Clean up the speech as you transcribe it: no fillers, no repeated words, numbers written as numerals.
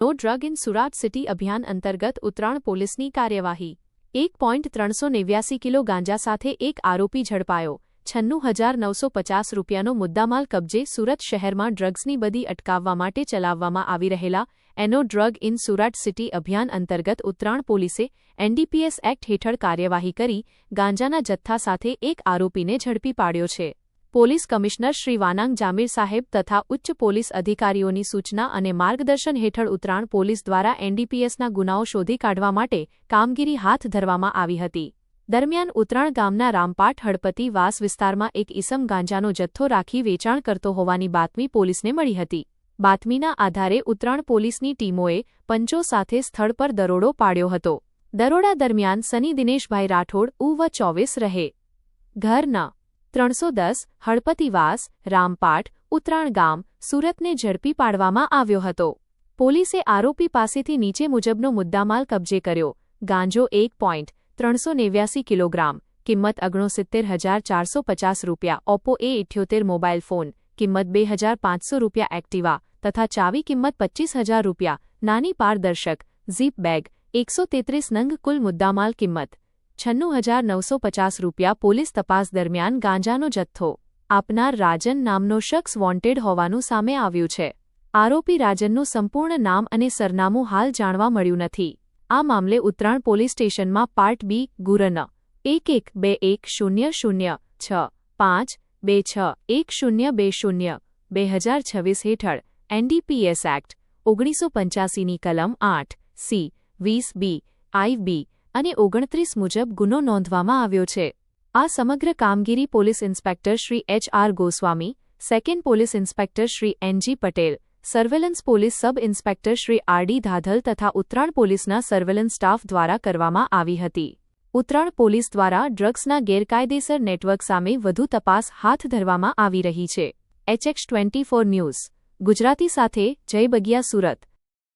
No drug in Surat city અભિયાન અંતર્ગત ઉત્તરાણ પોલીસની કાર્યવાહી 1.389 કિલો ગાંજા સાથે એક આરોપી ઝડપાયો 96,950 રૂપિયાનો મુદ્દામાલ કબજે સુરત શહેરમાં ડ્રગ્સની બદી અટકાવવા માટે ચલાવવામાં આવી રહેલા નો ડ્રગ ઇન સુરત સિટી અભિયાન અંતર્ગત ઉત્તરાણ પોલીસે એનડીપીએસ એક્ટ હેઠળ કાર્યવાહી કરી ગાંજાના જથ્થા સાથે એક આરોપીને ઝડપી પાડ્યો છે। પોલીસ કમિશનર શ્રી વાનાંગ જામીર સાહેબ તથા ઉચ્ચ પોલીસ અધિકારીઓની સૂચના અને માર્ગદર્શન હેઠળ ઉત્તરાણ પોલીસ દ્વારા એનડીપીએસના ગુનાઓ શોધી કાઢવા માટે કામગીરી હાથ ધરવામાં આવી હતી। દરમિયાન ઉત્તરાણ ગામના રામપાટ હળપતિ વાસ વિસ્તારમાં એક ઈસમ ગાંજાનો જથ્થો રાખી વેચાણ કરતો હોવાની બાતમી પોલીસને મળી હતી। બાતમીના આધારે ઉત્તરાણ પોલીસની ટીમોએ પંચો સાથે સ્થળ પર દરોડો પાડ્યો હતો। દરોડા દરમિયાન સની દિનેશભાઈ રાઠોડ ઉવ 24 રહે ઘર ન 310 હળપતિવાસ રામપાટ ઉત્તરાણ ગામ સુરતને ઝડપી પાડવામાં આવ્યો હતો। પોલીસે આરોપી પાસેથી નીચે મુજબનો મુદ્દામાલ કબજે કર્યો। ગાંજો 1.389 કિલોગ્રામ કિંમત 69,450 રૂપિયા, ઓપ્પો A78 મોબાઈલ ફોન કિંમત 2,500 રૂપિયા, એક્ટિવા તથા ચાવી કિંમત 25,000 રૂપિયા, નાની પારદર્શક ઝીપ બેગ 133 નંગ, કુલ મુદ્દામાલ કિંમત 96,950 રૂપિયા। પોલીસ તપાસ દરમિયાન ગાંજાનો જથ્થો આપનાર રાજન નામનો શખ્સ વોન્ટેડ હોવાનું સામે આવ્યું છે। આરોપી રાજનનું સંપૂર્ણ નામ અને સરનામું હાલ જાણવા મળ્યું નથી। આ મામલે ઉત્તરાણ પોલીસ સ્ટેશનમાં પાર્ટ બી ગુરન 1121065261022020 હેઠળ એનડીપીએસ એક્ટ 1985ની કલમ 8C 20B IB અને 29 મુજબ ગુનો નોંધવામાં આવ્યો છે। આ સમગ્ર કામગીરી police inspector Shri HR Goswami, second police inspector Shri NG Patel, surveillance police sub inspector Shri RD Dhadhal તથા ઉત્તરાણ પોલીસના સર્વેલન્સ સ્ટાફ દ્વારા કરવામાં આવી હતી। ઉત્તરાણ પોલીસ દ્વારા ડ્રગ્સના ગેરકાયદેસર નેટવર્ક સામે વધુ તપાસ હાથ ધરવામાં આવી રહી છે। HX24 ન્યૂઝ ગુજરાતી સાથે જય બગિયા, સુરત।